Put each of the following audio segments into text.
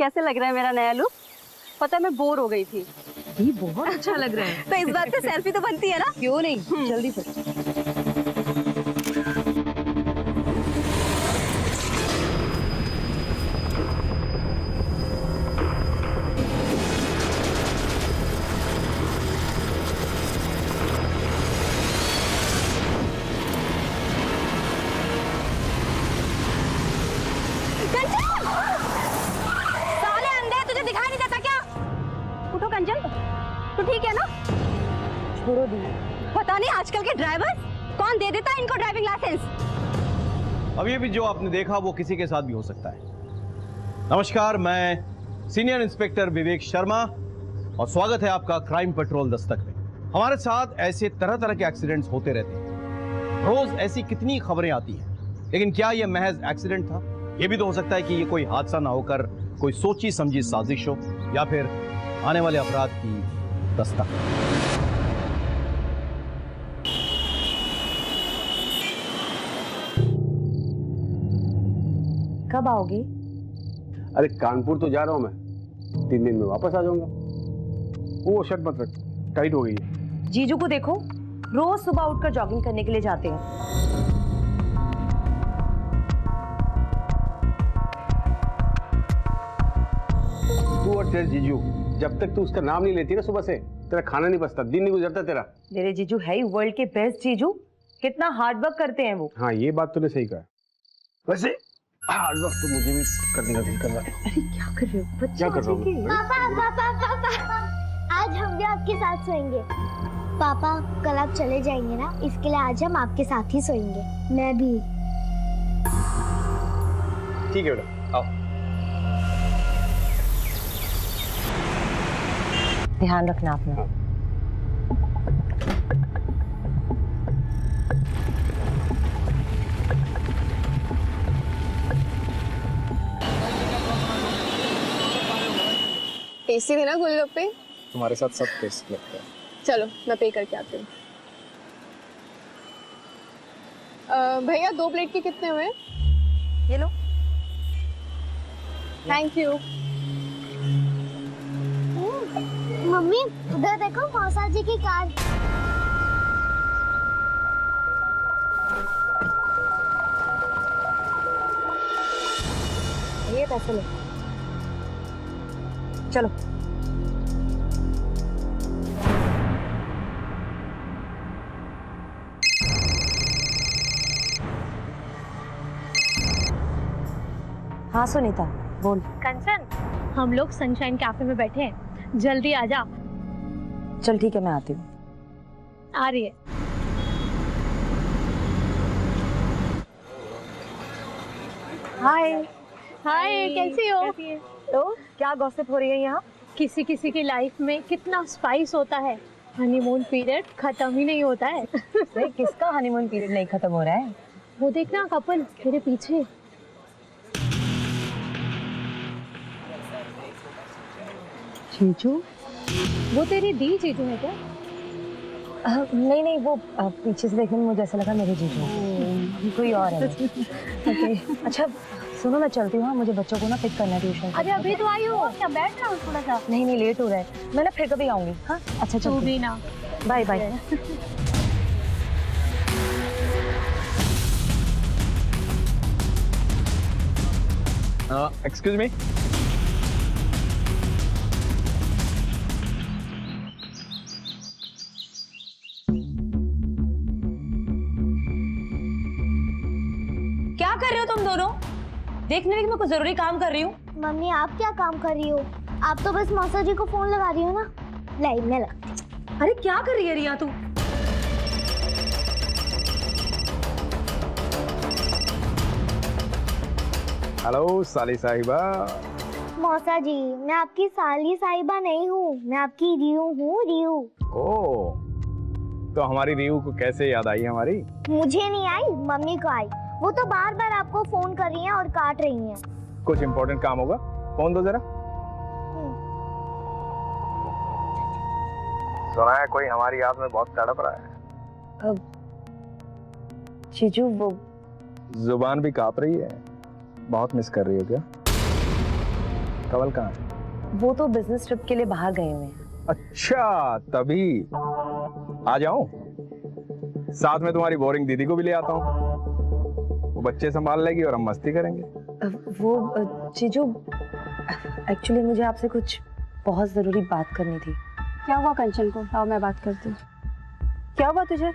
कैसे लग रहा है मेरा नया लुक? पता है मैं बोर हो गई थी। ये बहुत अच्छा लग रहा है। तो इस बात से सेल्फी तो बनती है ना? क्यों नहीं, जल्दी से। साले अंधे, तुझे दिखाई नहीं देता क्या? उठो कंचन, तू ठीक है ना? छोड़ो दी। पता नहीं आजकल के ड्राइवर कौन दे देता है इनको ड्राइविंग लाइसेंस। अभी अभी जो आपने देखा वो किसी के साथ भी हो सकता है। नमस्कार, मैं सीनियर इंस्पेक्टर विवेक शर्मा और स्वागत है आपका क्राइम पेट्रोल दस्तक में। हमारे साथ ऐसे तरह तरह के एक्सीडेंट्स होते रहते हैं। रोज ऐसी कितनी खबरें आती हैं, लेकिन क्या यह महज एक्सीडेंट था? यह भी तो हो सकता है कि यह कोई हादसा ना होकर कोई सोची समझी साजिश हो या फिर आने वाले अपराध की दस्तक। कब आओगे? अरे कानपुर तो जा रहा हूँ मैं, 3 दिन में वापस आ जाऊंगा। वो शर्ट मत रख, टाइट हो गई है। जीजू को देखो, रोज सुबह उठकर जॉगिंग करने के लिए जाते हैं। तू और तेरे जीजू, जब तक तू उसका नाम नहीं लेती ना सुबह से, तेरा खाना नहीं बचता, दिन नहीं गुजरता तेरा। मेरे जीजू है ही वर्ल्ड के बेस्ट जीजू। कितना हार्ड वर्क करते हैं वो। हाँ, ये बात तूने सही कहा। वैसे हार्ड वर्क तो मुझे भी करने का दिल कर रहा है। अरे क्या कर रहे हो? क्या कर रहा हूँ? पापा, आज हम भी आपके साथ सोएंगे। पापा, कल आप चले जाएंगे ना, इसके लिए आज हम आपके साथ ही सोएंगे। मैं भी। ठीक है बेटा, आओ। ध्यान रखना अपना। टेस्टी थे ना गोलगप्पे? तुम्हारे साथ सब टेस्ट लगता है। चलो मैं पे करके आती हूँ। भैया 2 प्लेट के कितने हुए? ये लो। Thank you. मम्मी, उधर देखो मौसा जी की कार। ये पैसे लो। चलो। हाँ सुनीता, बोल। कंचन, हम लोग सनशाइन कैफे में बैठे हैं, जल्दी आ जा। चल ठीक है, मैं आती हूँ। आ रही है। हाय। हाय, कैसी हो? तो क्या गॉसिप हो रही है यहाँ? किसी किसी की लाइफ में कितना स्पाइस होता है, हनीमून पीरियड खत्म ही नहीं होता है। नहीं, किसका हनीमून पीरियड नहीं खत्म हो रहा है? वो देखना कपल तेरे पीछे। जीजू? वो तेरी दी जीजू है क्या? नहीं नहीं, वो पीछे से देखने में मुझे ऐसा लगा मेरे जीजू हैं। कोई और है। ओके, अच्छा सुनो, मैं चलती हूँ, मुझे बच्चों को ना पिक करना है ट्यूशन। अरे अभी तो आई हो, क्या बैठ रहा हूँ थोड़ा सा? नहीं नहीं, लेट हो रहा है, मैं ना फिर कभी आऊंगी। हाँ अच्छा, तू भी ना। Bye bye. Excuse me. क्या कर रहे हो तुम दोनों? देखने में कि मैं कुछ जरूरी काम कर रही हूँ। मम्मी, आप क्या काम कर रही हो? आप तो बस मौसा जी को फोन लगा रही हो ना। लाइन में लगा। अरे क्या कर रही है रिया तू? हेलो साली साहिबा। मौसा जी, मैं आपकी साली साहिबा नहीं हूँ, मैं आपकी रियू हूँ, रियू। ओह, तो हमारी रियू को कैसे याद आई हमारी? मुझे नहीं आई, मम्मी को आई। वो तो बार बार आपको फोन कर रही हैं और काट रही हैं। कुछ इम्पोर्टेंट काम होगा, फोन दो जरा। सुना है कोई हमारी याद में बहुत तड़प रहा है। जीजू, वो जुबान भी कांप रही है। बहुत मिस कर रही हो क्या? कवल कहाँ है? वो तो बिजनेस ट्रिप के लिए बाहर गए हुए हैं। अच्छा, तभी। आ जाऊं? साथ में तुम्हारी बोरिंग दीदी को भी ले आता हूँ। वो बच्चे संभाल लेगी और हम मस्ती करेंगे। वो जीजू, एक्चुअली मुझे आपसे कुछ बहुत जरूरी बात करनी थी। क्या हुआ कंचन को? आओ मैं बात करती हूँ। क्या हुआ तुझे?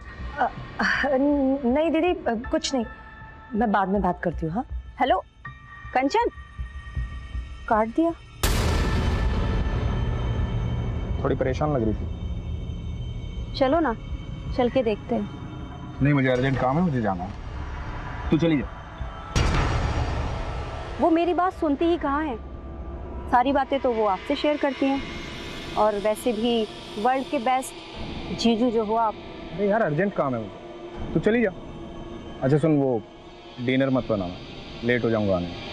नहीं दीदी, कुछ नहीं, मैं बाद में बात करती हूँ। हाँ हेलो कंचन, काट दिया। थोड़ी परेशान लग रही थी। चलो ना, चल के देखते हैं। नहीं, मुझे अर्जेंट काम है, मुझे जाना है। तू चली जा। वो मेरी बात सुनती ही कहाँ है? सारी बातें तो वो आपसे शेयर करती हैं, और वैसे भी वर्ल्ड के बेस्ट जीजू जो हो आप। अरे यार, अर्जेंट काम है मुझे, तू चली जा। अच्छा सुन, वो डिनर मत बनाना, लेट हो जाऊंगा आने में।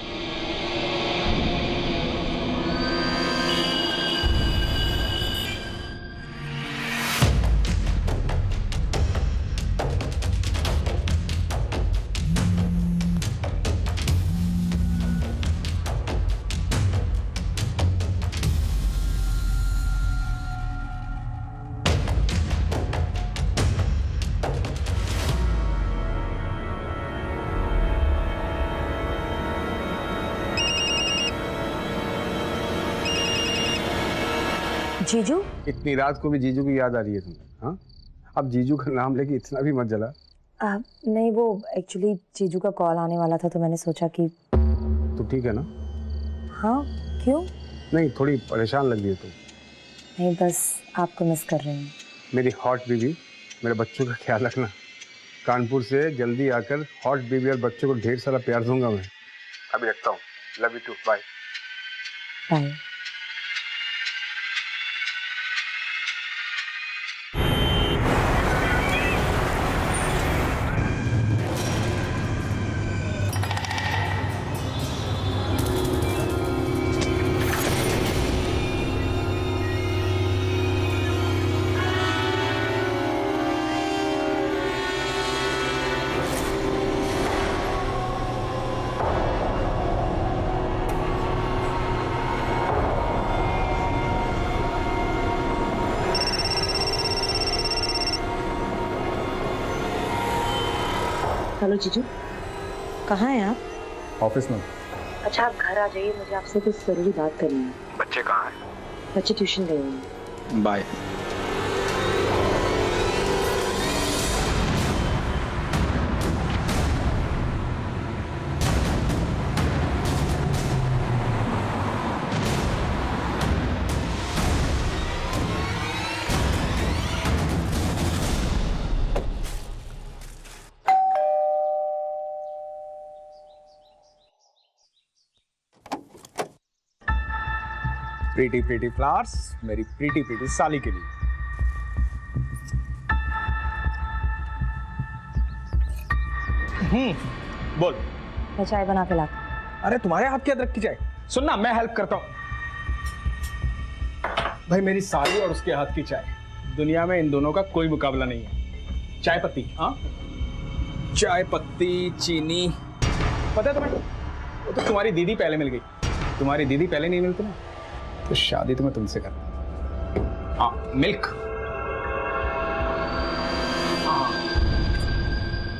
जीजू, इतनी रात को भी जीजू की याद आ रही है तुम्हें? हाँ, अब जीजू का नाम लेके इतना भी मत जला। नहीं, वो एक्चुअली जीजू का कॉल आने वाला था तो मैंने सोचा कि। तो ठीक है ना? हाँ, क्यों? नहीं, थोड़ी परेशान लग रही है तुम। नहीं, बस आपको मिस कर रही हूँ। मेरी हॉट बेबी, मेरे बच्चों का ख्याल रखना। कानपुर से जल्दी आकर हॉट बेबी और बच्चों को ढेर सारा प्यार दूंगा मैं। अभी रखता हूँ। Love you too, bye. Bye. Hello जीजू, कहाँ हैं आप? ऑफिस में। अच्छा, आप घर आ जाइए, मुझे आपसे कुछ जरूरी बात करनी है। बच्चे कहाँ हैं? बच्चे ट्यूशन गए हुए हैं। बाय। प्रीटी प्रीटी फ्लावर्स मेरी प्रीटी प्रीटी साली के लिए। बोल। मैं चाय बना के लाती। अरे तुम्हारे हाथ की अदरक की चाय? सुनना, मैं हेल्प करता हूँ। भाई, मेरी साली और उसके हाथ की चाय, दुनिया में इन दोनों का कोई मुकाबला नहीं है। चाय पत्ती, हाँ, चाय पत्ती, चीनी, पता है तुम्हें? वो तो तुम्हारी दीदी पहले मिल गई। तुम्हारी दीदी पहले नहीं मिलती ना, तो शादी तो मैं तुमसे करता। हाँ, मिल्क। हाँ,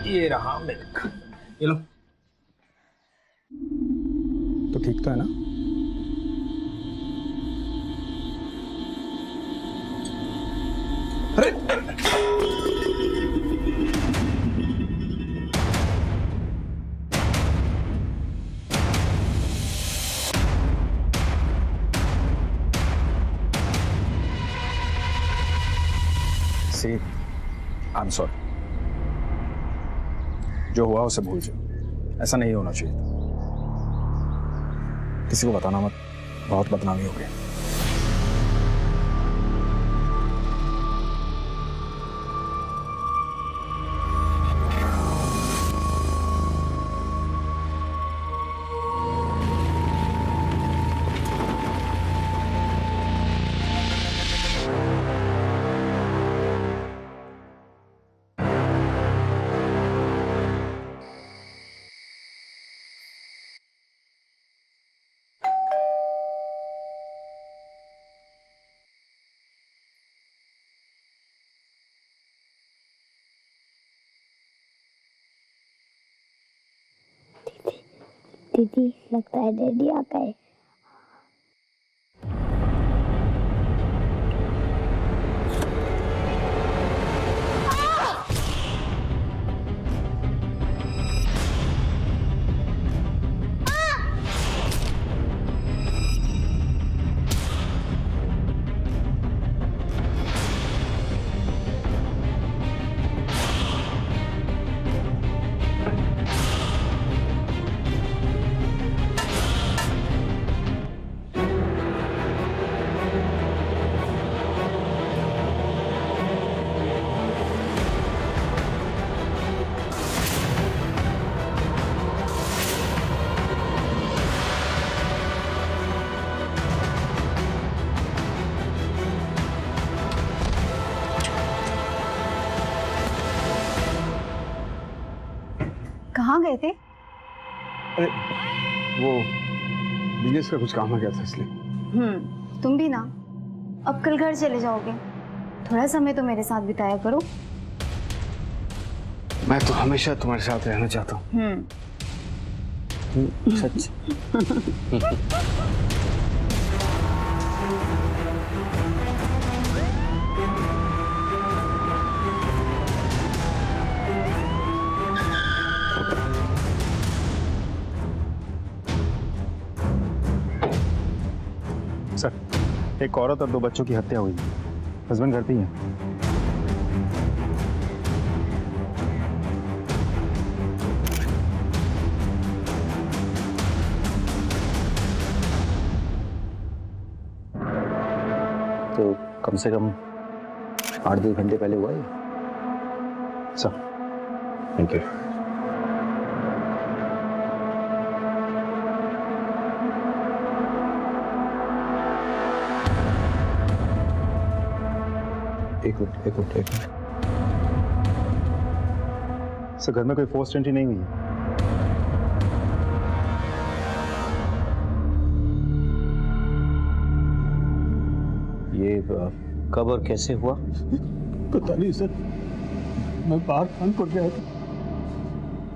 ये रहा मिल्क, ये लो। तो ठीक तो है ना? अरे सी, आई एम सॉरी। जो हुआ उसे भूल जाओ, ऐसा नहीं होना चाहिए था। किसी को बताना मत, बहुत बदनामी हो गई। दीदी लगता है डैडी आ गए। कहाँ गए थे? अरे वो बिजनेस का कुछ काम आ गया था इसलिए। तुम भी ना। अब कल घर चले जाओगे, थोड़ा समय तो मेरे साथ बिताया करो। मैं तो हमेशा तुम्हारे साथ रहना चाहता हूँ। सच। सर, एक औरत और 2 बच्चों की हत्या हुई। हस्बैंड घर पे ही है। तो कम से कम 8-10 घंटे पहले हुआ है सर। Thank you. एक मिनट। सर, घर में कोई फोर्स एंट्री नहीं हुई है। ये कब और कैसे हुआ? पता नहीं सर, मैं बाहर कानपुर गया था,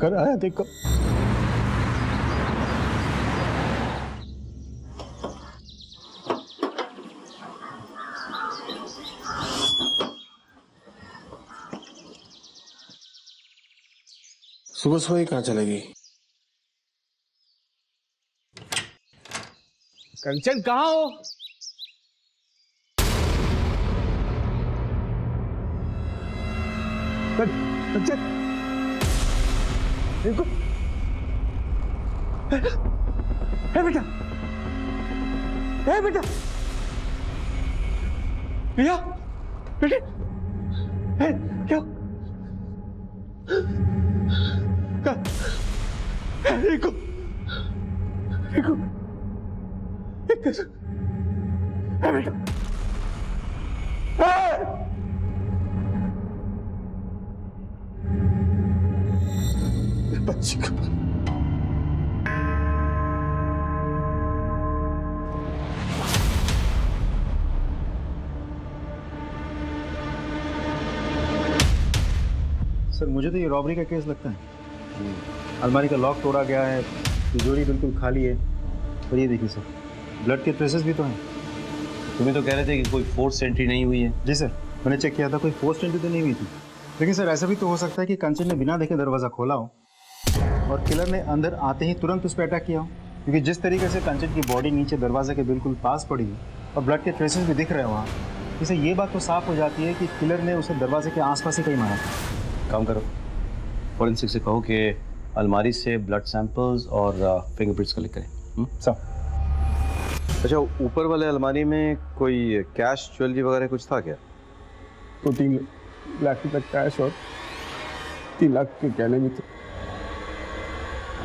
घर आया थे कब। सुबह सुबह ही कहाँ चलेगी? कंचन कहाँ हो? कंचन, देखो, बेटा, बेटा, भैया, बेटे, क्या? देखो, देखो, कैसे? बेटा, बच्ची को सर, मुझे तो ये रॉबरी का केस लगता है। अलमारी का लॉक तोड़ा गया है, तिजोरी बिल्कुल खाली है, और ये देखिए सर, ब्लड के ट्रेसेस भी तो हैं। तुम्हें तो कह रहे थे कि कोई फोर्स एंट्री नहीं हुई है। जी सर, मैंने चेक किया था, कोई फोर्स एंट्री तो नहीं हुई थी। लेकिन सर, ऐसा भी तो हो सकता है कि कंचन ने बिना देखे दरवाज़ा खोला हो और किलर ने अंदर आते ही तुरंत उस पर अटैक किया हो, क्योंकि जिस तरीके से कंचन की बॉडी नीचे दरवाजे के बिल्कुल पास पड़ी है और ब्लड के ट्रेसेस भी दिख रहे हैं वहाँ, इससे ये बात तो साफ हो जाती है कि किलर ने उसे दरवाजे के आसपास ही कहीं मारा। काम करो, फॉरेंसिक से कहो कि अलमारी से ब्लड सैंपल्स और फिंगरप्रिंट्स कलेक्ट करें। सर। अच्छा, ऊपर वाले अलमारी में कोई कैश ज्वेलरी वगैरह कुछ था क्या? 2-3 लाख रुपए कैश और 3 लाख के गहने भी थे।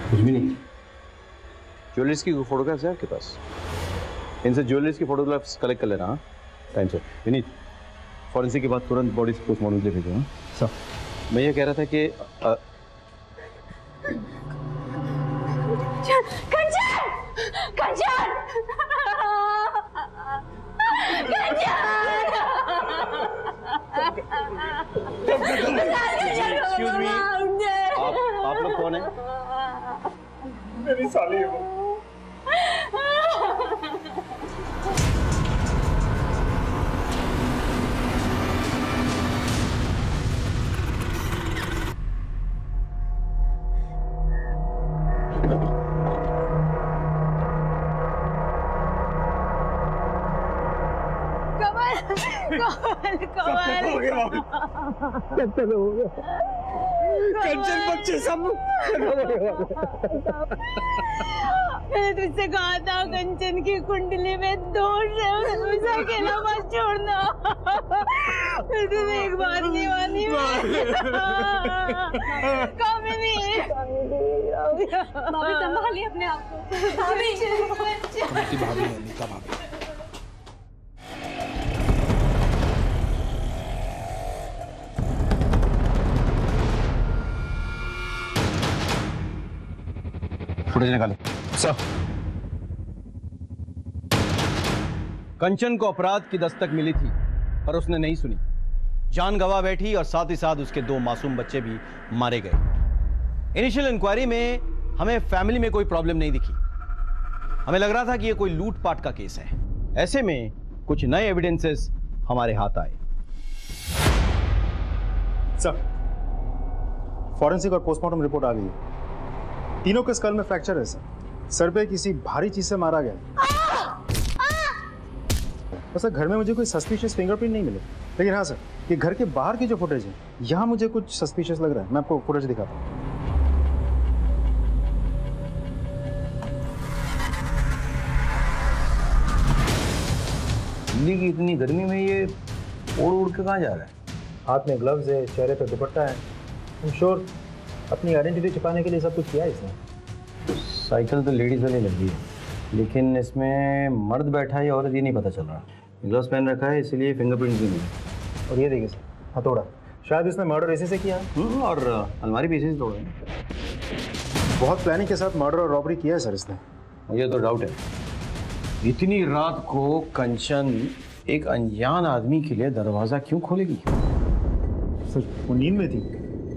कुछ भी नहीं। ज्वेलरीज की फोटोग्राफ्स है आपके पास? इनसे ज्वेलरीज की फोटोग्राफ्स कलेक्ट कर लेना। हाँ, टाइम से। विनीत, फॉरेंसिक के बाद तुरंत बॉडी पोस्टमार्टम के लिए भेजो। सर, मैं ये कह रहा था कि Excuse me, आप लोग कौन हैं? मेरी मेरी साली है वो। कंचन बच्चे सब मैंने तुझसे कहा था कंचन की कुंडली में दोष है, उसे अकेला मत छोड़ना। मैं तुम्हें एक बार की मानी कामिनी, भाभी संभालिए अपने आप को। भाभी भाभी है नीता भाभी। फुटेज निकालो सर। कंचन को अपराध की दस्तक मिली थी पर उसने नहीं सुनी, जान गंवा बैठी और साथ ही साथ उसके 2 मासूम बच्चे भी मारे गए। इनिशियल इंक्वायरी में हमें फैमिली में कोई प्रॉब्लम नहीं दिखी, हमें लग रहा था कि यह कोई लूटपाट का केस है। ऐसे में कुछ नए एविडेंसेस हमारे हाथ आए। सर, फॉरेंसिक और पोस्टमार्टम रिपोर्ट आ गई है। तीनों के स्कल में फ्रैक्चर है सर। सर पे किसी भारी चीज से मारा गया। सर घर में मुझे कोई सस्पिशियस फिंगरप्रिंट नहीं मिले, लेकिन हाँ सर, ये घर के बाहर की जो फुटेज है यहाँ मुझे कुछ सस्पिशियस लग रहा है। मैं आपको फुटेज दिखाता हूँ। दिल्ली की इतनी गर्मी में ये उड़ उड़ के कहाँ जा रहा है? हाथ में ग्लव्स है, चेहरे पे दुपट्टा है। I'm sure अपनी आइडेंटिटी छिपाने के लिए सब कुछ किया है इसने। साइकिल तो लेडीज वाली लग रही है, लेकिन इसमें मर्द बैठा है या औरत ये नहीं पता चल रहा। ग्लव्स पहन रखा है इसलिए फिंगरप्रिंट भी नहीं। और ये देखिए सर, हथौड़ा, शायद इसने मर्डर इसी से किया है। और अलमारी भी इसी से तोड़ा है। बहुत प्लानिंग के साथ मर्डर और रॉबरी किया है सर इसने। मुझे तो डाउट है, इतनी रात को कंचन एक अनजान आदमी के लिए दरवाजा क्यों खोलेगी? सर वो नींद में थी,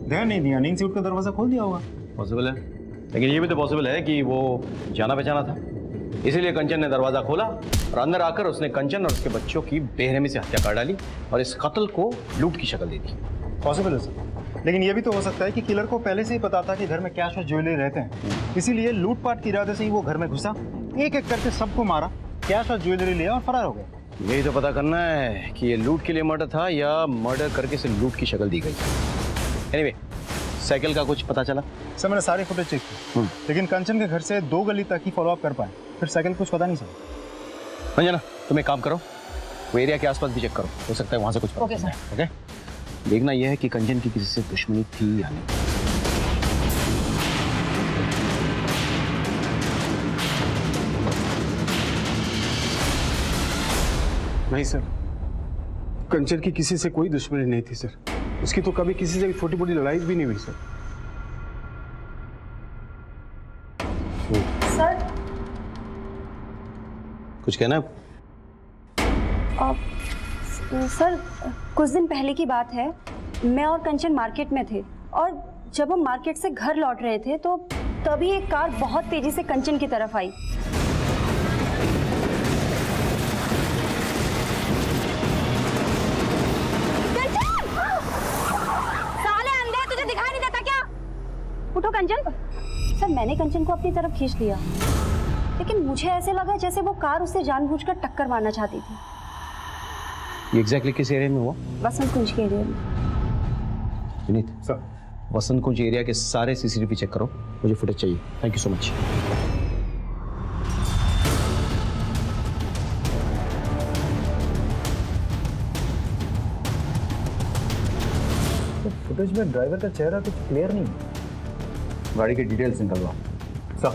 ध्यान नहीं दिया, नींद से उठकर दरवाजा खोल दिया होगा। पॉसिबल है, लेकिन ये भी तो पॉसिबल है कि वो जाना पहचाना था, इसीलिए कंचन ने दरवाजा खोला और अंदर आकर उसने कंचन और उसके बच्चों की बेरहमी से हत्या कर डाली और इस कत्ल को लूट की शक्ल दे दी। पॉसिबल है सर, लेकिन ये भी तो हो सकता है कि किलर को पहले से ही पता था कि घर में कैश और ज्वेलरी रहते हैं, इसीलिए लूटपाट के इरादे से ही वो घर में घुसा, एक एक करके सबको मारा, कैश और ज्वेलरी लिया और फरार हो गया। यही तो पता करना है कि ये लूट के लिए मर्डर था या मर्डर करके से लूट की शक्ल दी गई। एनीवे, साइकिल का कुछ पता चला? सर मैंने सारे फुटेज चेक किए, लेकिन कंचन के घर से 2 गली तक ही फॉलो अप कर पाए, फिर साइकिल कुछ पता नहीं चला। अंजना तुम एक काम करो, वो एरिया के आसपास भी चेक करो, हो सकता है वहां से कुछ पता चले। ओके, देखना यह है कि कंचन की किसी से दुश्मनी थी या नहीं। नहीं सर, कंचन की किसी से कोई दुश्मनी नहीं थी सर। उसकी तो कभी किसी से छोटी मोटी लड़ाई भी नहीं हुई सर। सर कुछ कहना है? सर कुछ दिन पहले की बात है, मैं और कंचन मार्केट में थे और जब हम मार्केट से घर लौट रहे थे तो तभी एक कार बहुत तेजी से कंचन की तरफ आई। उठो कंचन। सर मैंने कंचन को अपनी तरफ खींच लिया, लेकिन मुझे ऐसे लगा जैसे वो कार उससे जानबूझकर टक्कर मारना चाहती थी। ये एग्जैक्टली किस एरिया में हुआ? वसंत कुंज के एरिया में। विनीत सर, वसंत कुंज एरिया के सारे सीसीटीवी चेक करो, मुझे फुटेज चाहिए। Thank you so much. Footage में ड्राइवर का चेहरा कुछ क्लियर नहीं है। गाड़ी की डिटेल्स निकलवा। सर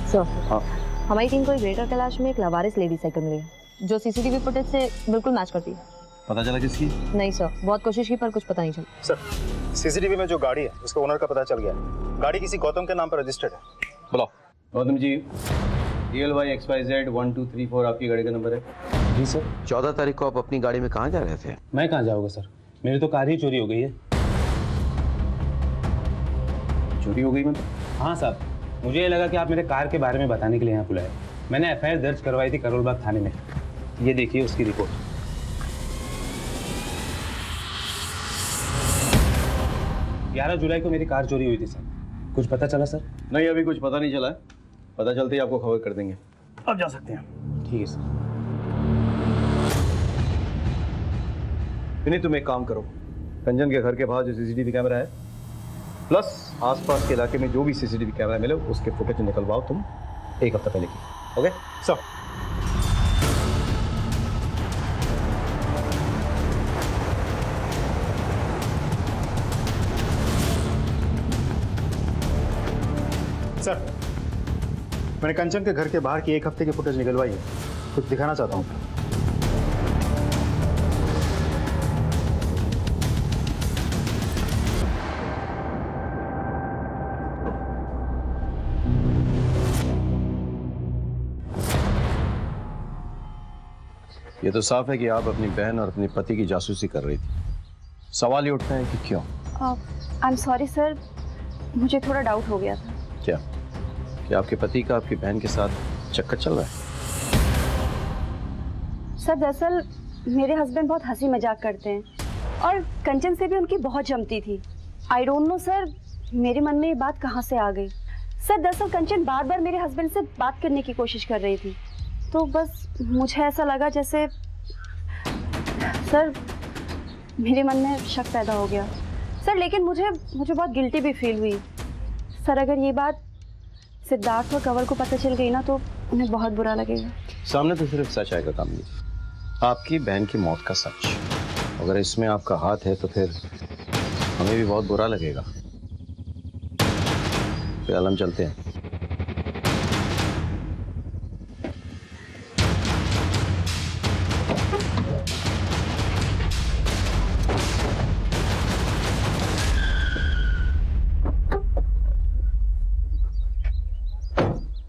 सर, हमारी टीम को ग्रेटर कैलाश में एक लवारिस लेडी साइकिल मिली है जो सीसीटीवी फुटेज से बिल्कुल मैच करती है। पता चला किसकी? नहीं सर, बहुत कोशिश की पर कुछ पता नहीं चला। सर सीसीटीवी में जो गाड़ी है उसके ओनर का पता चल गया। गाड़ी किसी गौतम के नाम पर रजिस्टर्ड है। बुलाओ। गौतम जी, DLY-XYZ 1234 आपकी गाड़ी का नंबर है? जी सर। 14 तारीख को आप अपनी गाड़ी में कहाँ जा रहे थे? मैं कहाँ जाऊँगा सर, मेरी तो कार ही चोरी हो गई है। चोरी हो गई मतलब? हाँ साहब, मुझे ये लगा कि आप मेरे कार के बारे में बताने के लिए यहाँ बुलाए। मैंने एफआईआर दर्ज करवाई थी करोलबाग थाने में। ये देखिए उसकी रिपोर्ट। 11 जुलाई को मेरी कार चोरी हुई थी सर। कुछ पता चला सर? नहीं, अभी कुछ पता नहीं चला है। पता चलते ही आपको खबर कर देंगे। अब जा सकते हैं। ठीक है सर। नहीं, तुम एक काम करो, कंचन के घर के बाहर जो सीसीटीवी कैमरा है प्लस आसपास के इलाके में जो भी सीसीटीवी कैमरा मिले उसके फुटेज निकलवाओ तुम 1 हफ्ता पहले की। Okay sir. सर, मैंने कंचन के घर के बाहर की 1 हफ्ते की फुटेज निकलवाई है, कुछ दिखाना चाहता हूँ। ये तो साफ है कि आप अपनी बहन और अपने पति की जासूसी कर रही थी। सवाल ये उठता है कि क्यों? आई एम सॉरी सर, मुझे थोड़ा डाउट हो गया था। क्या आपके पति का आपकी बहन के साथ चक्कर चल रहा है? सर दरअसल मेरे हस्बैंड बहुत हंसी मजाक करते हैं और कंचन से भी उनकी बहुत जमती थी। आई डोंट नो सर, मेरे मन में ये बात कहाँ से आ गई। सर दरअसल कंचन बार बार मेरे हस्बैंड से बात करने की कोशिश कर रही थी, तो बस मुझे ऐसा लगा जैसे सर मेरे मन में शक पैदा हो गया सर। लेकिन मुझे बहुत गिल्टी भी फील हुई सर। अगर ये बात सिद्धार्थ और कंवल को पता चल गई ना तो उन्हें बहुत बुरा लगेगा। सामने तो सिर्फ सच आएगा काम नहीं, आपकी बहन की मौत का सच। अगर इसमें आपका हाथ है तो फिर हमें भी बहुत बुरा लगेगा। फिर हम चलते हैं।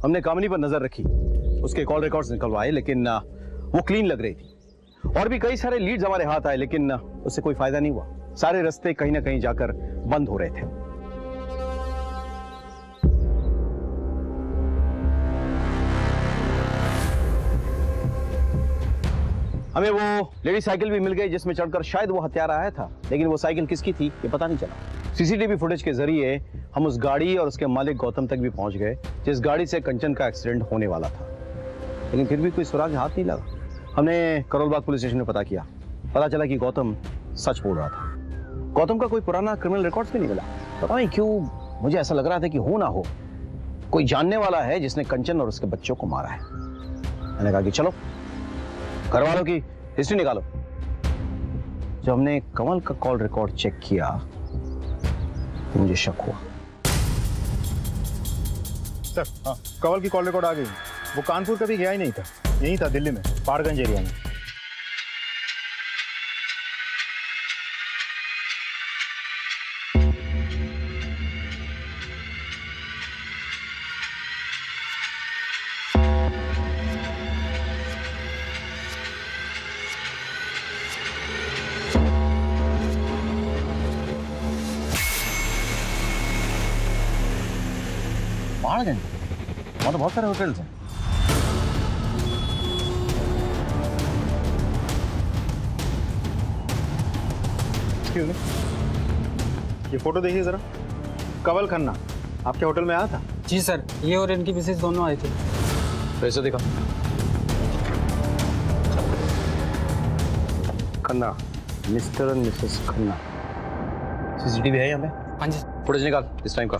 हमने कामिनी पर नजर रखी, उसके कॉल रिकॉर्ड्स निकलवाए, लेकिन वो क्लीन लग रही थी। और भी कई सारे लीड्स हमारे हाथ आए, लेकिन उससे कोई फायदा नहीं हुआ। सारे रास्ते कहीं ना कहीं जाकर बंद हो रहे थे। हमें वो लेडी साइकिल भी मिल गई जिसमें चढ़कर शायद वो हत्यारा आया था, लेकिन वो साइकिल किसकी थी ये पता नहीं चला। सीसीटीवी फुटेज के जरिए हम उस गाड़ी और उसके मालिक गौतम तक भी पहुंच गए जिस गाड़ी से कंचन का एक्सीडेंट होने वाला था, लेकिन फिर भी कोई सुराग हाथ नहीं लगा। हमने करोलबाग पुलिस स्टेशन में पता किया, पता चला कि गौतम सच बोल रहा था। गौतम का कोई पुराना क्रिमिनल रिकॉर्ड्स भी नहीं मिला। पता नहीं क्यों मुझे ऐसा लग रहा था कि हो ना हो कोई जानने वाला है जिसने कंचन और उसके बच्चों को मारा है। मैंने कहा कि चलो घर वालों की हिस्ट्री निकालो। जब हमने कंवल का कॉल रिकॉर्ड चेक किया तो मुझे शक हुआ। सर हाँ, कंवल की कॉल रिकॉर्ड आ गई। वो कानपुर कभी गया ही नहीं था, यहीं था दिल्ली में, पहाड़गंज एरिया में। पहाड़गंज वहाँ तो बहुत सारे होटल्स हैं। ये फोटो देखिए जरा। कंवल खन्ना आपके होटल में आया था? जी सर, ये और इनकी मिसेज दोनों आए थे। पैसे दिखा। Khanna, mister and Mrs Khanna. CCTV है यहाँ पे? हाँ जी। फुटेज निकाल इस टाइम का।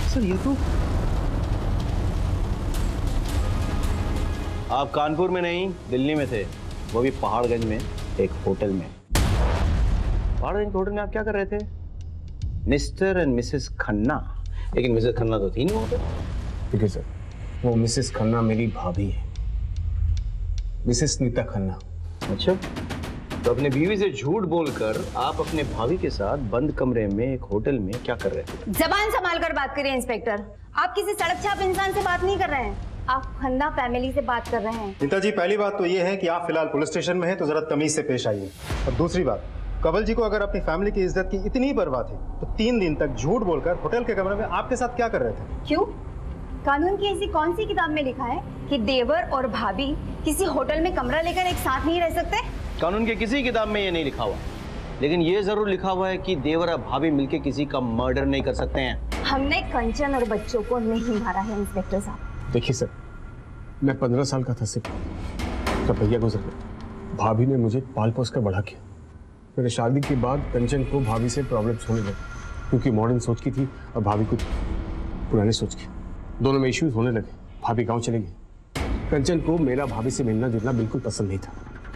सर ये तो आप कानपुर में नहीं दिल्ली में थे, वो भी पहाड़गंज में एक होटल में। पहाड़गंज के होटल में आप क्या कर रहे थे? Mister and Mrs Khanna. लेकिन मिसेस खन्ना तो थी नहीं वहाँ पे। ठीक है सर, वो मिसेस खन्ना मेरी भाभी है, मिसेस नीता खन्ना। अच्छा, तो अपनी बीवी से झूठ बोलकर आप अपने भाभी के साथ बंद कमरे में एक होटल में क्या कर रहे थे? जबान संभाल कर बात करिए इंस्पेक्टर। आप किसी सड़क छाप इंसान से बात नहीं कर रहे हैं, आप खन्ना फैमिली से बात कर रहे हैं। नीता जी, पहली बात तो ये है कि आप फिलहाल पुलिस स्टेशन में हैं, तो जरा तमीज से पेश आइए। और दूसरी बात, कंवल जी को अगर अपनी फैमिली की इज्जत की इतनी ही परवाह थी तो 3 दिन तक झूठ बोलकर होटल के कमरे में आपके साथ क्या कर रहे थे? क्यों? कानून की ऐसी कौन सी किताब में लिखा है कि देवर और भाभी किसी होटल में कमरा लेकर एक साथ नहीं रह सकते? कानून के किसी किताब में ये नहीं लिखा हुआ, लेकिन ये जरूर लिखा हुआ है कि देवर और भाभी मिलके किसी का मर्डर नहीं कर सकते हैं। हमने कंचन और बच्चों को नहीं मारा है इंस्पेक्टर साहब। देखिए सर, मैं 15 साल का था सिर्फ जब भैया गुजर गए। भाभी ने मुझे पाल पोस कर बड़ा किया। मेरे शादी के बाद कंचन को भाभी से प्रॉब्लम्स होने लगे, क्योंकि मॉडर्न सोच की थी और भाभी कुछ पुरानी सोच की। दोनों में इश्यूज होने लगे। भाभी गांव चले गई। कंचन को मेरा भाभी से मिलना जुलना बिल्कुल पसंद नहीं था,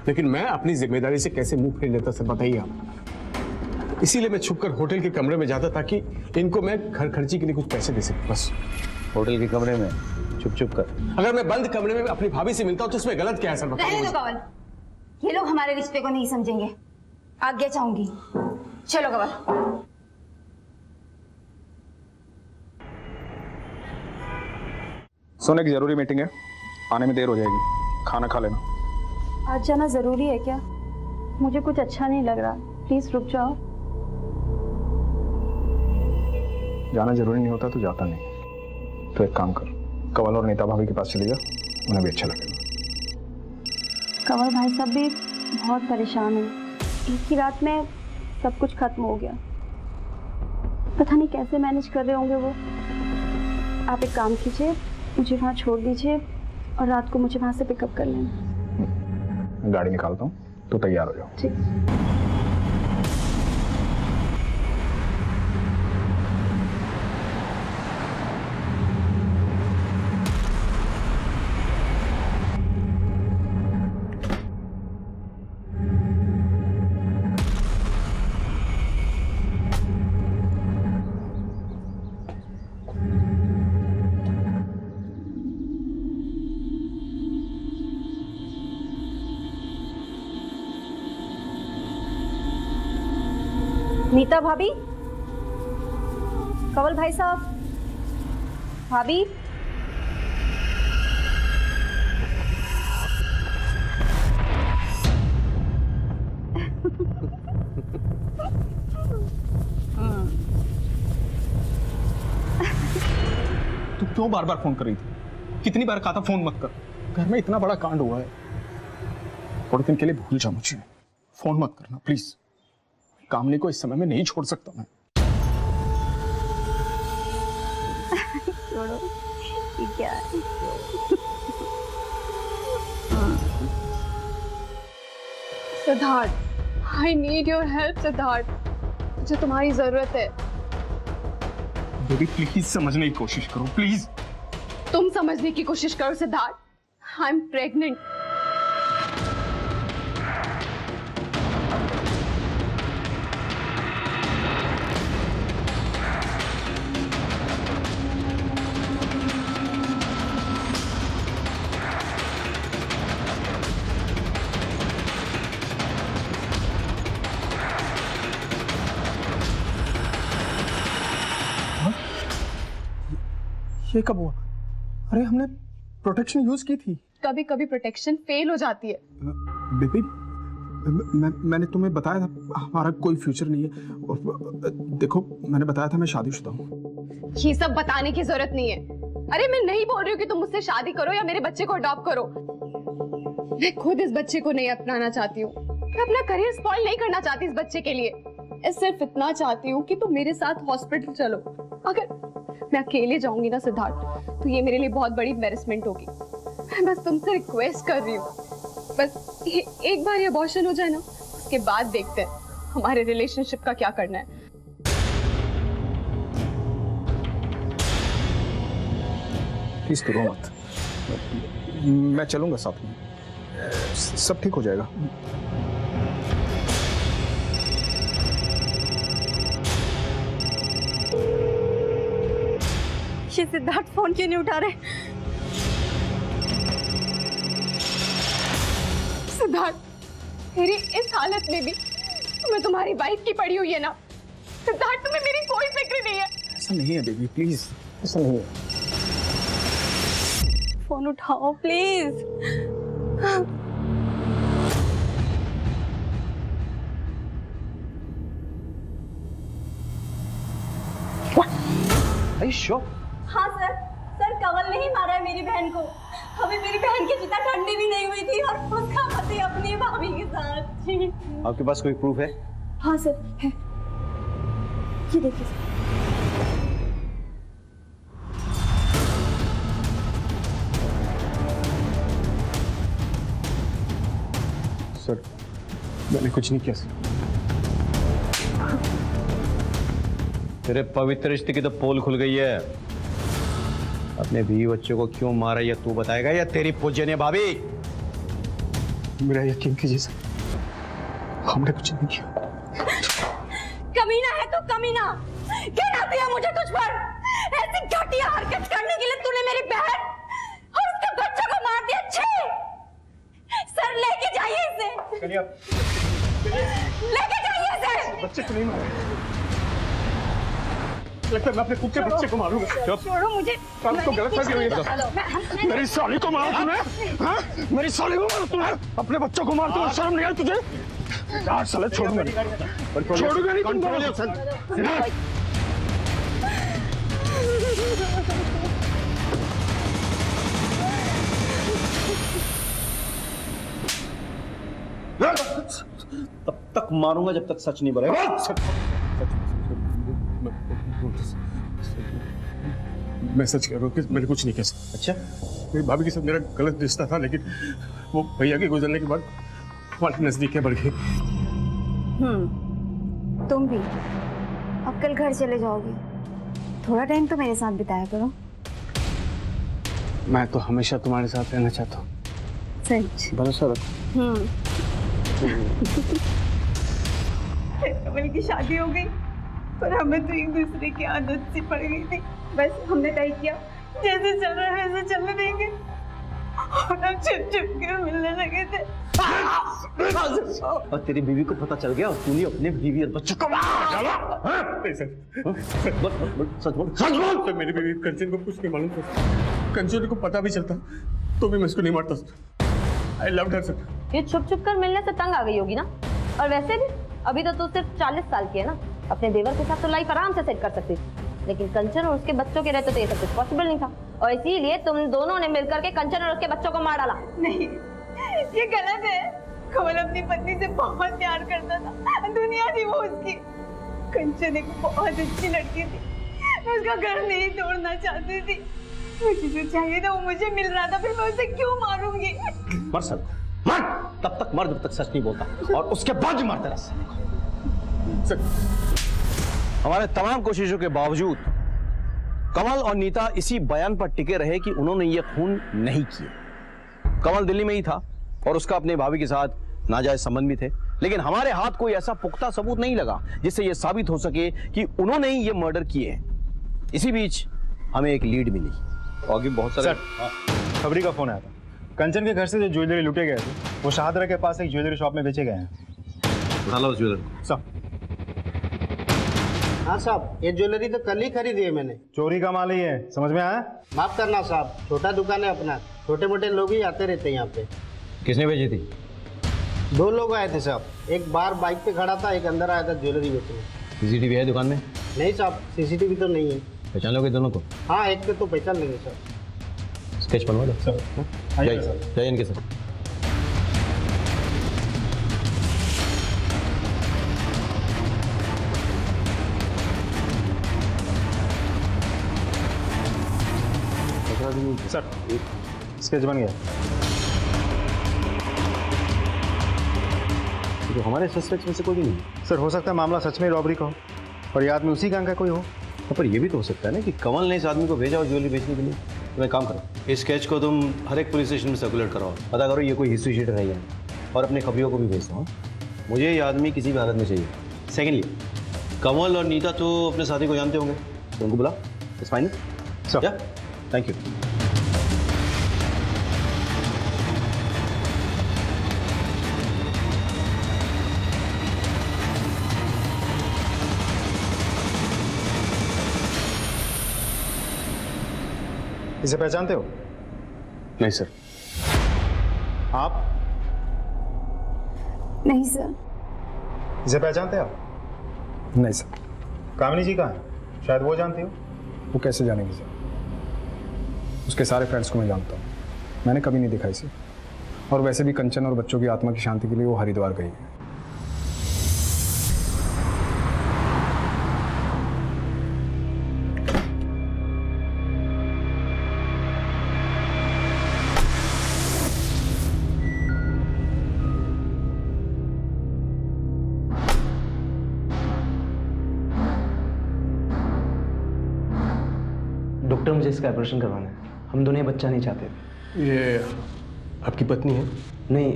लेकिन मैं अपनी जिम्मेदारी से कैसे मुंह फेर लेता सर बताइए आप। इसीलिए मैं छुपकर होटल के कमरे में जाता ताकि इनको मैं घर खर्ची के लिए कुछ पैसे दे सकूं। बस होटल के कमरे में छुप कर? अगर मैं बंद कमरे में अपनी भाभी से मिलता हूं तो इसमें गलत क्या है सर बताइए? रहने दो कंवल, ये लोग हमारे रिश्ते को नहीं समझेंगे। आज्ञा चाहूंगी, चलो कंवल। सुन, एक जरूरी मीटिंग है, आने में देर हो जाएगी, खाना खा लेना। आज जाना जरूरी है क्या? मुझे कुछ अच्छा नहीं लग रहा, प्लीज रुक जाओ। जाना जरूरी नहीं होता तो जाता नहीं। तो एक काम कर, कंवल और नीता भाभी के पास चली जा, उन्हें भी अच्छा लगेगा। कंवल भाई साहब भी बहुत परेशान है। एक ही रात में सब कुछ खत्म हो गया। पता नहीं कैसे मैनेज कर रहे होंगे वो। आप एक काम कीजिए, मुझे वहाँ छोड़ दीजिए और रात को मुझे वहाँ से पिकअप कर लेना। गाड़ी निकालता हूँ, तो तैयार हो जाओ। ठीक। नीता भाभी, कंवल भाई साहब, भाभी। तू क्यों बार बार फोन कर रही थी? कितनी बार कहा था फोन मत कर। घर में इतना बड़ा कांड हुआ है, थोड़े दिन के लिए भूल जा मुझे। फोन मत करना प्लीज। कामनी को इस समय में नहीं छोड़ सकता मैं। छोड़ो, ठीक है। Siddharth, I need your help Siddharth, मुझे तुम्हारी जरूरत है। बेबी प्लीज समझने की कोशिश करो प्लीज। तुम समझने की कोशिश करो सिद्धार्थ, आई एम प्रेग्नेंट। ये कब हुआ? अरे हमने प्रोटेक्शन यूज की थी। कभी कभी प्रोटेक्शन फेल हो जाती है। बेबी मैंने तुम्हें बताया था हमारा कोई फ्यूचर नहीं है। देखो मैंने बताया था मैं शादीशुदा हूँ। ये सब बताने की जरूरत नहीं है। अरे मैं नहीं बोल रही हूँ कि तुम मुझसे शादी करो या मेरे बच्चे को अडॉप्ट करो। मैं खुद इस बच्चे को नहीं अपनाना चाहती हूँ। मैं अपना करियर स्पॉइल नहीं करना चाहती इस बच्चे के लिए। मैं सिर्फ इतना चाहती हूँ कि तुम मेरे साथ हॉस्पिटल चलो। अगर मैं अकेले जाऊंगी ना सिद्धार्थ, तो ये मेरे लिए बहुत बड़ी एम्बैरेसमेंट होगी। मैं बस तुमसे रिक्वेस्ट कर रही हूँ, बस एक बार ये अबॉर्शन हो जाए ना, उसके बाद देखते हैं हमारे रिलेशनशिप का क्या करना है। प्लीज करो मत, मैं चलूंगा साथ में, सब ठीक हो जाएगा। ये सिद्धार्थ फोन क्यों नहीं उठा रहे? सिद्धार्थ, मेरी इस हालत में भी तुम्हें तुम्हारी वाइफ की पड़ी हुई है ना, सिद्धार्थ, तुम्हें मेरी कोई फिक्र नहीं है। ऐसा नहीं है बेबी, प्लीज, ऐसा नहीं है। फोन उठाओ प्लीज। हाँ सर, कमल ने ही मारा है मेरी बहन को। अभी मेरी बहन की चिता ठंडी भी नहीं हुई थी और उसका पति अपनी भाभी के साथ। आपके पास कोई प्रूफ है? हाँ सर, है। ये देखिए सर, मैंने कुछ नहीं किया सर। तेरे पवित्र रिश्ते की तो पोल खुल गई है। अपने बीवी बच्चों को क्यों मारा ये तू बताएगा या तेरी पूजनीय भाभी? मेरा यकीन कीजिए सर, हमने कुछ नहीं किया। कमीना है तो कमीना, कहना दिया मुझे तुझ पर। ऐसी घटिया हरकत करने के लिए तूने मेरी बहन और उसके बच्चों को मार दिया। छे सर, लेके जाइए इसे, लेके जाइए इसे। बच्चे को नहीं मारा, लगता है मैं अपने खुद के बच्चे को मारूंगा। छोड़ो मुझे, तो गलत फैसला हुई है। मेरी साली को मारा तूने, हाँ? मेरी साली को मारा तूने, अपने बच्चों को मारते हो, शर्म नहीं आई तुझे? यार साले छोड़ूंगा नहीं, छोड़ूंगा नहीं तुम। तब तक मारूंगा जब तक सच नहीं बोलेगा। मैं सच कह रहा हूँ कि मैंने कुछ नहीं किया। अच्छा, मेरी भाभी के साथ मेरा गलत रिश्ता था, लेकिन वो भैया के गुजरने के बाद हमारी नजदीकें बढ़ गई। तुम भी अब कल घर चले जाओगे, थोड़ा टाइम तो मेरे साथ बिताया करो। मैं तो हमेशा तुम्हारे साथ रहना चाहता हूँ। सच? भरोसा रखो। कमल की शादी हो गई पर हमें तो एक दूसरे की आदत सी पड़ गई थी। बस हमने तय किया जैसे चल रहा है वैसे चलने देंगे और हम छुप छुप के मिलने लगे थे। और तेरी बीवी को पता चल गया और तूने अपने बीवी और बच्चों को सच बोल। तो मेरी बीवी कंचन को कुछ नहीं मालूम था। कंचन को पता भी चलता तो भी मैं इसको नहीं मारता। I loved her sir. ये छुप छुप कर मिलने से तंग आ गई होगी ना। और वैसे भी अभी तो तू सिर्फ 40 साल की है ना, अपने देवर के साथ तो लाइफ आराम से सेट कर सकती थी, लेकिन कंचन और उसके बच्चों के रहते तो ये सब कुछ पॉसिबल नहीं था, और इसीलिए तुम दोनों ने मिलकर के कंचन और उसके बच्चों को मार डाला। नहीं, ये गलत है। कमल अपनी पत्नी से बहुत प्यार करता था, दुनिया थी वो उसकी। कंचन एक बहुत अच्छी लड़की थी, मैं उसका घर नहीं तोड़ना चाहती थी। मुझे जो चाहिए था वो मुझे मिल रहा था, फिर मैं उसे क्यों मारूंगी? मर सर, मर। तब तक मर जब तक सच नहीं बोलता, और उसके बाद ही मारते रह। हमारे तमाम कोशिशों के बावजूद कमल और नीता इसी बयान पर टिके रहे कि उन्होंने ये खून नहीं किए। कमल दिल्ली में ही था और उसका अपने भाभी के साथ नाजायज संबंध भी थे, लेकिन हमारे हाथ कोई ऐसा पुख्ता सबूत नहीं लगा जिससे यह साबित हो सके कि उन्होंने ही ये मर्डर किए हैं। इसी बीच हमें एक लीड मिली और बहुत सारे खबरी का फोन आया था। कंचन के घर से जो ज्वेलरी लुटे गए थे वो शाहदरा के पास एक ज्वेलरी शॉप में बेचे गए हैं। उठा लो ज्वेलरी। सब हाँ साहब, ये ज्वेलरी तो कल ही खरीदी है मैंने। चोरी का माल ही है, समझ में आया? माफ करना साहब, छोटा दुकान है अपना, छोटे मोटे लोग ही आते रहते हैं यहाँ पे। किसने भेजी थी? 2 लोग आए थे साहब, एक बाहर बाइक पे खड़ा था, एक अंदर आया था ज्वेलरी बेचने। सीसीटीवी है दुकान में? नहीं साहब, सीसीटीवी तो नहीं है। पहचान लोगे दोनों को? हाँ, एक पे तो पहचान लेंगे सर। स्केच बनवा दो सर। जाइए इनके साथ। सर, स्केच बन गया। तो हमारे सस्पेक्ट्स में से कोई भी नहीं। सर, हो सकता है मामला सच में रॉबरी का हो और ये आदमी उसी गैंग का कोई हो। पर ये भी तो हो सकता है ना कि कमल ने इस आदमी को भेजा और ज्वेलरी बेचने के लिए। तो एक काम करो, इस स्केच को तुम हर एक पुलिस स्टेशन में सर्कुलेट कराओ, पता करो ये कोई हिस्ट्री शीट है या नहीं, और अपने खबरियों को भी भेज दो। मुझे ये आदमी किसी भी हालत में चाहिए। सेकेंडली, कमल और नीता तो अपने साथी को जानते होंगे, तो उनको बुला। It's fine sir. Thank you. इसे पहचानते हो? नहीं सर। आप? नहीं सर। इसे पहचानते हो आप? नहीं सर। कामिनी जी कहाँ है? शायद वो जानती हो। वो कैसे जानेगी सर? उसके सारे फ्रेंड्स को मैं जानता हूँ, मैंने कभी नहीं देखा इसे। और वैसे भी कंचन और बच्चों की आत्मा की शांति के लिए वो हरिद्वार गई है। डॉक्टर, मुझे इसका ऑपरेशन करवाना है। हम दोनों ये बच्चा नहीं चाहते। ये आपकी पत्नी है? नहीं,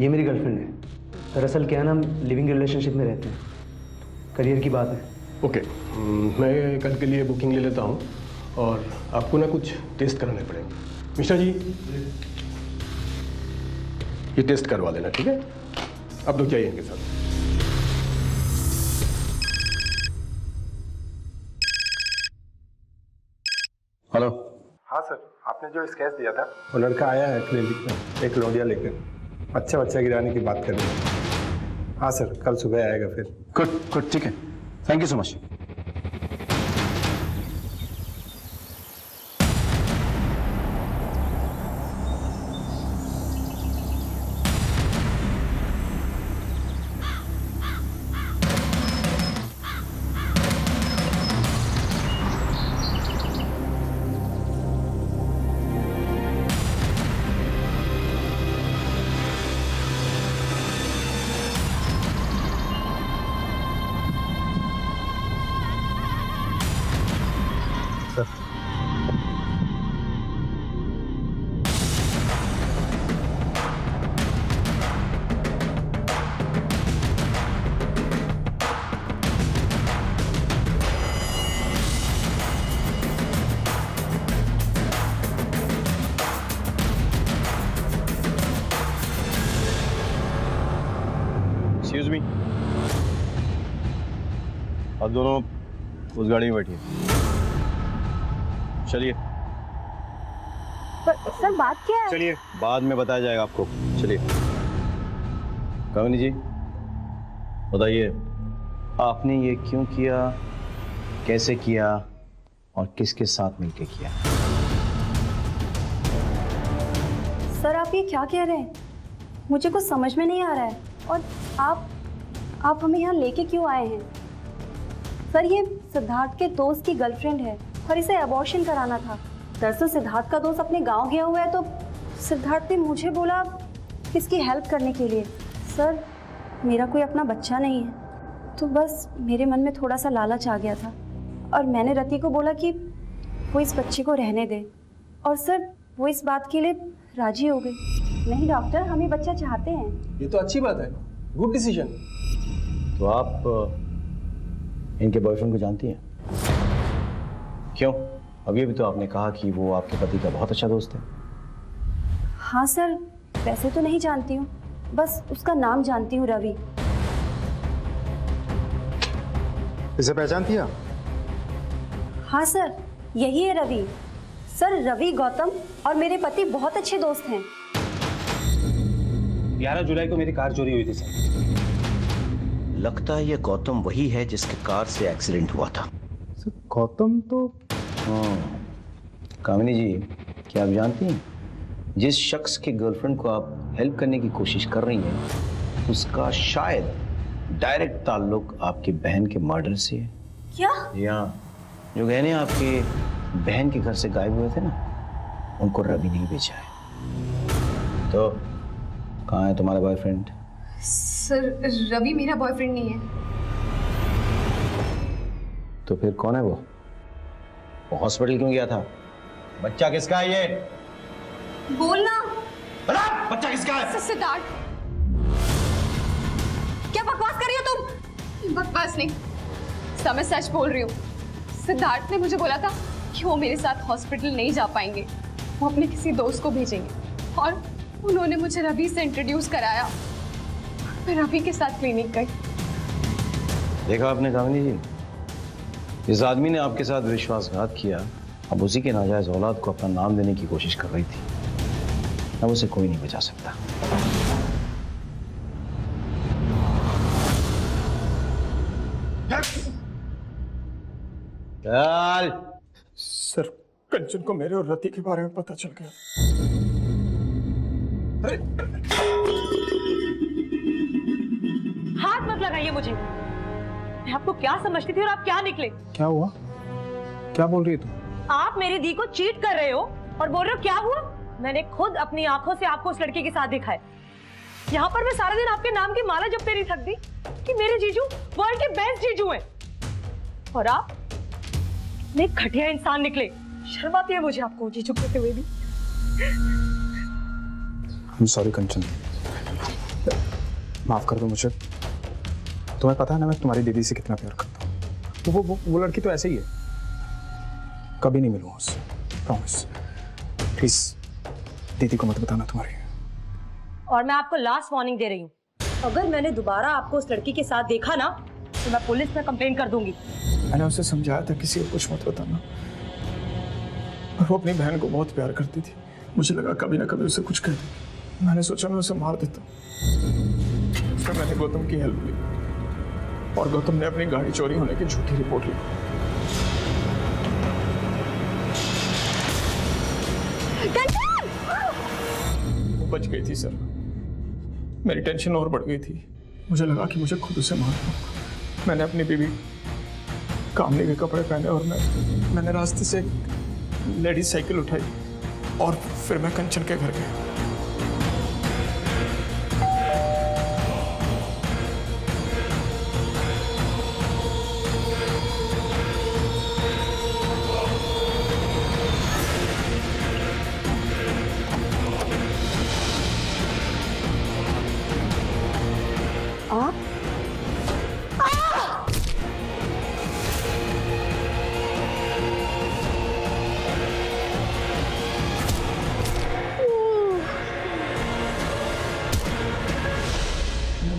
ये मेरी गर्लफ्रेंड है। दरअसल क्या है ना, हम लिविंग रिलेशनशिप में रहते हैं, करियर की बात है। ओके, मैं कल के लिए बुकिंग ले लेता हूँ और आपको ना कुछ टेस्ट कराने पड़ेंगे। मिश्रा जी, ये टेस्ट करवा देना, ठीक है? आप लोग जाइए इनके साथ। हेलो। हाँ सर, आपने जो स्केच दिया था वो लड़का आया है क्लिनिक में एक लौंडिया लेकर, बच्चा गिराने की बात कर रहे हैं। हाँ सर, कल सुबह आएगा फिर। गुड गुड, ठीक है, thank you so much. Excuse me, आप दोनों उस गाड़ी में बैठिए। चलिए। पर सर बात क्या है? चलिए, बाद में बताया जाएगा आपको। चलिए। कामिनी जी, बताइए, आपने ये क्यों किया, कैसे किया और किसके साथ मिलकर किया? सर आप ये क्या कह रहे हैं? मुझे कुछ समझ में नहीं आ रहा है। और आप हमें यहाँ लेके क्यों आए हैं? सर ये सिद्धार्थ के दोस्त की गर्लफ्रेंड है और इसे अबॉर्शन कराना था। दरअसल सिद्धार्थ का दोस्त अपने गांव गया हुआ है तो सिद्धार्थ ने मुझे बोला इसकी हेल्प करने के लिए। सर मेरा कोई अपना बच्चा नहीं है, तो बस मेरे मन में थोड़ा सा लालच आ गया था और मैंने रति को बोला कि वो इस बच्चे को रहने दे, और सर वो इस बात के लिए राजी हो गई। नहीं डॉक्टर, हम ये बच्चा चाहते हैं। ये तो अच्छी बात है, गुड डिसीजन। तो आप इनके बॉयफ्रेंड को जानती हैं? क्यों? अभी भी तो आपने कहा कि वो आपके पति का बहुत अच्छा दोस्त है। हाँ सर, वैसे तो नहीं जानती हूँ, बस उसका नाम जानती हूँ, रवि। इसे पहचानती है? हाँ सर, यही है रवि। सर रवि गौतम और मेरे पति बहुत अच्छे दोस्त हैं। 11 जुलाई को मेरी कार चोरी हुई थी सर। लगता है ये गौतम वही है जिसके कार से एक्सीडेंट हुआ था। सर गौतम तो कामिनी जी, क्या आप जानती हैं जिस शख्स के गर्लफ्रेंड को आप हेल्प करने की कोशिश कर रही हैं उसका शायद डायरेक्ट ताल्लुक आपकी बहन के मर्डर से है। क्या? या जो गहने आपके बहन के घर से गायब हुए थे ना, उनको रवि ने बेचा है। तो कहाँ है तुम्हारा बॉयफ्रेंड? सर रवि मेरा बॉयफ्रेंड नहीं है। तो फिर कौन है वो हॉस्पिटल क्यों गया था? बच्चा किसका है ये? बोलना। बता, बच्चा किसका है? सिद्धार्थ। क्या बकवास कर रही हो तुम? बकवास नहीं, मैं सच बोल रही हूँ। सिद्धार्थ ने मुझे बोला था कि वो मेरे साथ हॉस्पिटल नहीं जा पाएंगे, वो अपने किसी दोस्त को भेजेंगे, और उन्होंने मुझे रवि से इंट्रोड्यूस कराया। मैं रवि के साथ क्लिनिक गई। देखा आपने कामिनी जी, इस आदमी ने आपके साथ विश्वासघात किया अब उसी के नाजायज औलाद को अपना नाम देने की कोशिश कर रही थी। अब उसे कोई नहीं बचा सकता। चल। सर, कंचन को मेरे और रति के बारे में पता चल गया। हाथ मत लगाइए मुझे। मैं आपको क्या समझती थी और आप क्या निकले? क्या हुआ? क्या बोल रही है तू? आप मेरी दी को चीट कर रहे हो और बोल रहे हो क्या हुआ? मैंने खुद अपनी आंखों से आपको उस लड़के के साथ देखा है। यहाँ पर मैं सारा दिन आपके नाम की माला जपते नहीं थकती कि मेरे जीजू वर्ल्ड के बेस्ट जीजू हैं। और आप इतने घटिया इंसान निकले। शर्म आती है मुझे आपको जीजू कहते हुए भी। I'm sorry कंचन, माफ कर दो मुझे। तुम्हें पता है ना मैं तुम्हारी दीदी से कितना प्यार करता हूँ। वो लड़की तो ऐसे ही है। कभी नहीं मिलूंगा उससे, प्रॉमिस। प्लीज दीदी को मत बताना तुम्हारी। और मैं आपको लास्ट वार्निंग दे रही हूँ, अगर मैंने दोबारा आपको उस लड़की के साथ देखा ना तो मैं पुलिस में कंप्लेन कर दूंगी। मैंने उसे समझाया था किसी को कुछ मत बताना, और वो अपनी बहन को बहुत प्यार करती थी। मुझे लगा कभी ना कभी उसे कुछ कह देगी। मैंने सोचा मैं उसे मार देता। फिर मैंने गौतम की हेल्प ली और गौतम ने अपनी गाड़ी चोरी होने की झूठी रिपोर्ट ली। वो बच गई थी सर। मेरी टेंशन और बढ़ गई थी। मुझे लगा कि मुझे खुद उसे मारना होगा। मैंने अपनी बीवी कामनी के कपड़े पहने और मैंने रास्ते से लेडीज साइकिल उठाई और फिर मैं कंचन के घर गया।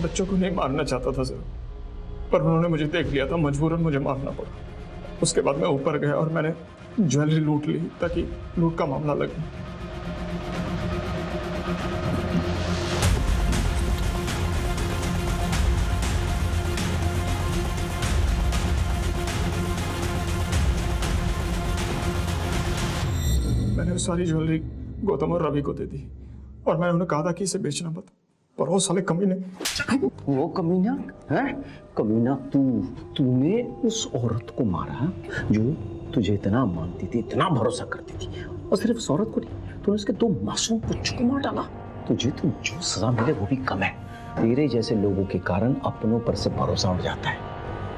बच्चों को नहीं मारना चाहता था सर, पर उन्होंने मुझे देख लिया था। मजबूरन मुझे मारना पड़ा। उसके बाद मैं ऊपर गया और मैंने ज्वेलरी लूट ली ताकि लूट का मामला लगे। मैंने वो सारी ज्वेलरी गौतम और रवि को दे दी और मैंने उन्हें कहा था कि इसे बेचना मत, पर वो साले कमीने। वो कमीना है? कमीना तूने उस औरत को मारा जो तुझे इतना मानती थी, इतना भरोसा करती थी, और सिर्फ उस औरत को नहीं, तूने उसके 2 मासूम बच्चों को मार डाला। तुझे तो जो सजा मिले वो भी कम है। तेरे जैसे लोगों के कारण अपनों पर से भरोसा उठ जाता है।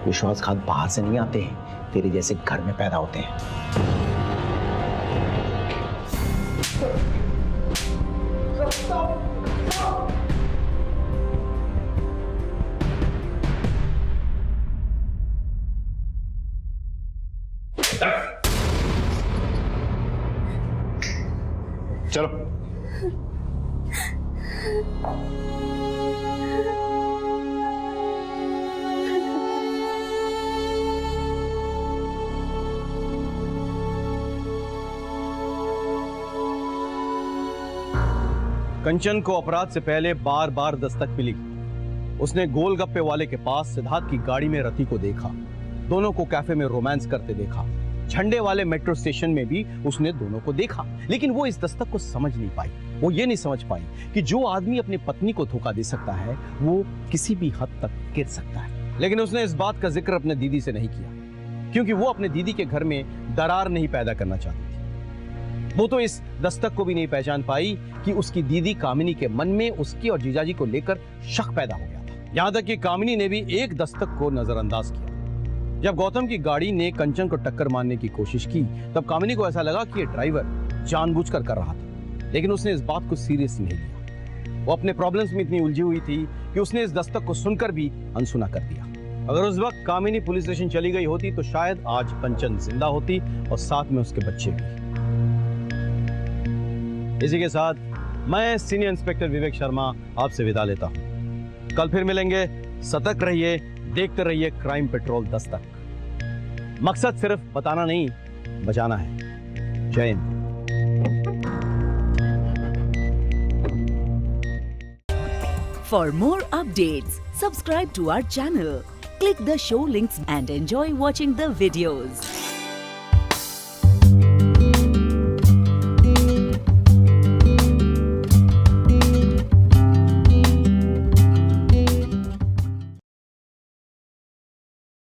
विश्वासघात बाहर से नहीं आते हैं, तेरे जैसे घर में पैदा होते हैं। चलो। कंचन को अपराध से पहले बार बार दस्तक मिली। उसने गोलगप्पे वाले के पास सिद्धार्थ की गाड़ी में रति को देखा, दोनों को कैफे में रोमांस करते देखा, झंडे वाले मेट्रो स्टेशन में भी उसने दोनों को देखा। लेकिन वो इस दस्तक को समझ नहीं पाई। वो ये नहीं समझ पाई कि जो आदमी अपनी पत्नी को धोखा दे सकता है वो किसी भी हद तक गिर सकता है। लेकिन उसने इस बात का जिक्र अपने दीदी से नहीं किया, क्योंकि वो अपने दीदी के घर में दरार नहीं पैदा करना चाहती थी। वो तो इस दस्तक को भी नहीं पहचान पाई कि उसकी दीदी कामिनी के मन में उसकी और जीजाजी को लेकर शक पैदा हो गया था। यहां तक कि कामिनी ने भी एक दस्तक को नजरअंदाज किया। जब गौतम की गाड़ी ने कंचन को टक्कर मारने की कोशिश की तब कामिनी को ऐसा लगा कि ये ड्राइवर जानबूझकर कर रहा था, लेकिन उसने इस बात को सीरियस नहीं लिया। वो अपने प्रॉब्लम्स में इतनी उलझी हुई थी कि उसने इस दस्तक को सुनकर भी अनसुना कर दिया। अगर उस वक्त कामिनी पुलिस स्टेशन चली गई होती तो शायद आज कंचन जिंदा होती और साथ में उसके बच्चे भी। इसी के साथ मैं सीनियर इंस्पेक्टर विवेक शर्मा आपसे विदा लेता हूं। कल फिर मिलेंगे। सतर्क रहिए, देखते रहिए क्राइम पेट्रोल दस्तक। मकसद सिर्फ बताना नहीं, बचाना है। जय Hind. For more updates, subscribe to our channel, click the show links and enjoy watching the videos.